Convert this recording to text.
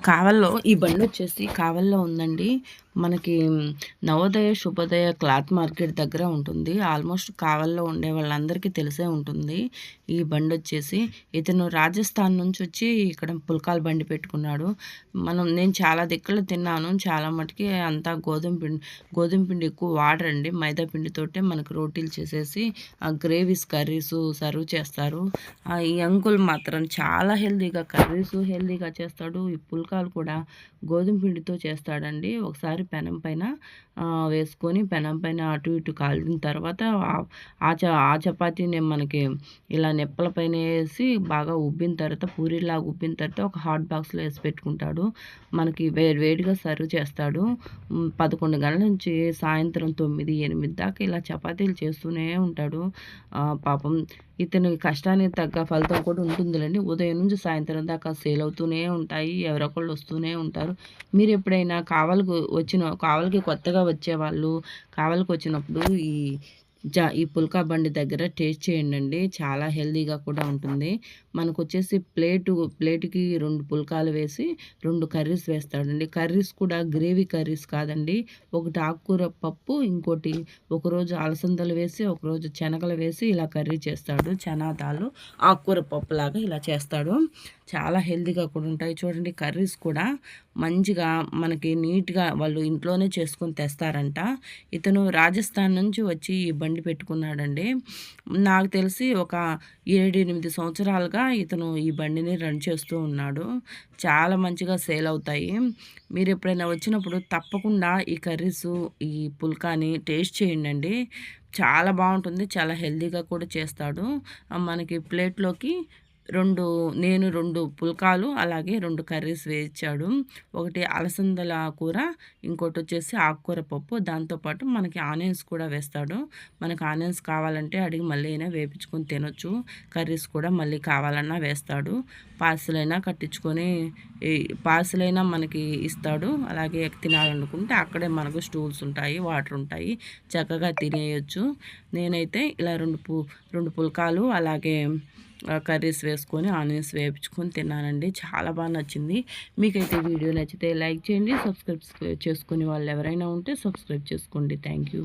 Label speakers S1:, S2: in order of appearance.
S1: కావల్లో ఈ బండొచ్చేసి కావల్లో ఉందండి. మనకి నవోదయ, శుభోదయ క్లాత్ మార్కెట్ దగ్గర ఉంటుంది. ఆల్మోస్ట్ కావల్లో ఉండే వాళ్ళందరికీ తెలిసే ఉంటుంది. ఈ బండొచ్చేసి ఇతను రాజస్థాన్ నుంచి వచ్చి ఇక్కడ పుల్కాల బండి పెట్టుకున్నాడు. నేను చాలా దిక్కులు తిన్నాను. చాలా మటుకి అంతా గోధుమ పిండి ఎక్కువ వాడరండి. మైదా పిండితోటే మనకు రోటీలు చేసేసి గ్రేవీస్, కర్రీసు సర్వ్ చేస్తారు. ఈ అంకుల్ మాత్రం చాలా హెల్తీగా కర్రీసు హెల్తీగా చేస్తాడు. ఈ పుల్కాలు కూడా గోధుమ పిండితో చేస్తాడండి. ఒకసారి పెనం పైన వేసుకొని పెనం పైన అటు ఇటు కాలిన తర్వాత ఆ చపాతీని మనకి ఇలా నిప్పల పైన వేసి బాగా ఉబ్బిన తర్వాత పూరిలాగా ఉబ్బిన తర్వాత ఒక హాట్ బాక్స్లో వేసి పెట్టుకుంటాడు. మనకి వేడిగా సర్వ్ చేస్తాడు. 11 గంటల నుంచి సాయంత్రం 9, 8 దాకా ఇలా చపాతీలు చేస్తూనే ఉంటాడు. పాపం ఇతని కష్టానికి తగ్గ ఫలితం కూడా ఉంటుందిలేండి. ఉదయం నుంచి సాయంత్రం దాకా సేల్ అవుతూనే ఉంటాయి. ఎవరొకళ్ళు వస్తూనే ఉంటారు. మీరు ఎప్పుడైనా కావలికి కొత్తగా వచ్చేవాళ్ళు కావలికి వచ్చినప్పుడు ఈ పుల్కా బండి దగ్గర టేస్ట్ చేయండి. చాలా హెల్తీగా కూడా ఉంటుంది. మనకు వచ్చేసి ప్లేటుకి 2 పుల్కాలు వేసి 2 కర్రీస్ వేస్తాడండి. కర్రీస్ కూడా గ్రేవీ కర్రీస్ కాదండి. ఒకటి ఆకుకూర పప్పు, ఇంకోటి ఒకరోజు అలసందలు వేసి ఒకరోజు శనగలు వేసి ఇలా కర్రీ చేస్తాడు. చనా దాలు ఆకుకూర పప్పులాగా ఇలా చేస్తాడు. చాలా హెల్తీగా కూడా ఉంటాయి. చూడండి కర్రీస్ కూడా మంచిగా మనకి నీట్గా వాళ్ళు ఇంట్లోనే చేసుకొని తెస్తారంట. ఇతను రాజస్థాన్ నుంచి వచ్చి ఈ బండి పెట్టుకున్నాడండి. నాకు తెలిసి ఒక 7-8 సంవత్సరాలుగా ఇతను ఈ బండిని రన్ చేస్తూ ఉన్నాడు. చాలా మంచిగా సేల్ అవుతాయి. మీరు ఎప్పుడైనా వచ్చినప్పుడు తప్పకుండా ఈ కర్రీసు ఈ పుల్కాని టేస్ట్ చేయండి. చాలా బాగుంటుంది. చాలా హెల్తీగా కూడా చేస్తాడు. మనకి ప్లేట్లోకి 2 పుల్కాలు అలాగే 2 కర్రీస్ వేయించాడు. ఒకటి అలసందల కూర, ఇంకోటి వచ్చేసి ఆకుకూర పప్పు, దాంతోపాటు మనకి ఆనియన్స్ కూడా వేస్తాడు. మనకు ఆనియన్స్ కావాలంటే అడిగి మళ్ళీ అయినా వేయించుకొని తినొచ్చు. కర్రీస్ కూడా మళ్ళీ కావాలన్నా వేస్తాడు. పార్సిల్ అయినా మనకి ఇస్తాడు. అలాగే తినాలనుకుంటే అక్కడే మనకు స్టూల్స్ ఉంటాయి, వాటర్ ఉంటాయి, చక్కగా తినేయచ్చు. నేనైతే ఇలా 2 పుల్కాలు అలాగే కర్రీస్ వేసుకొని ఆనియన్స్ వేయించుకొని తిన్నానండి. చాలా బాగా నచ్చింది. మీకైతే వీడియో నచ్చితే లైక్ చేయండి. సబ్స్క్రైబ్ చేసుకునే వాళ్ళు ఎవరైనా ఉంటే సబ్స్క్రైబ్ చేసుకోండి. Thank you.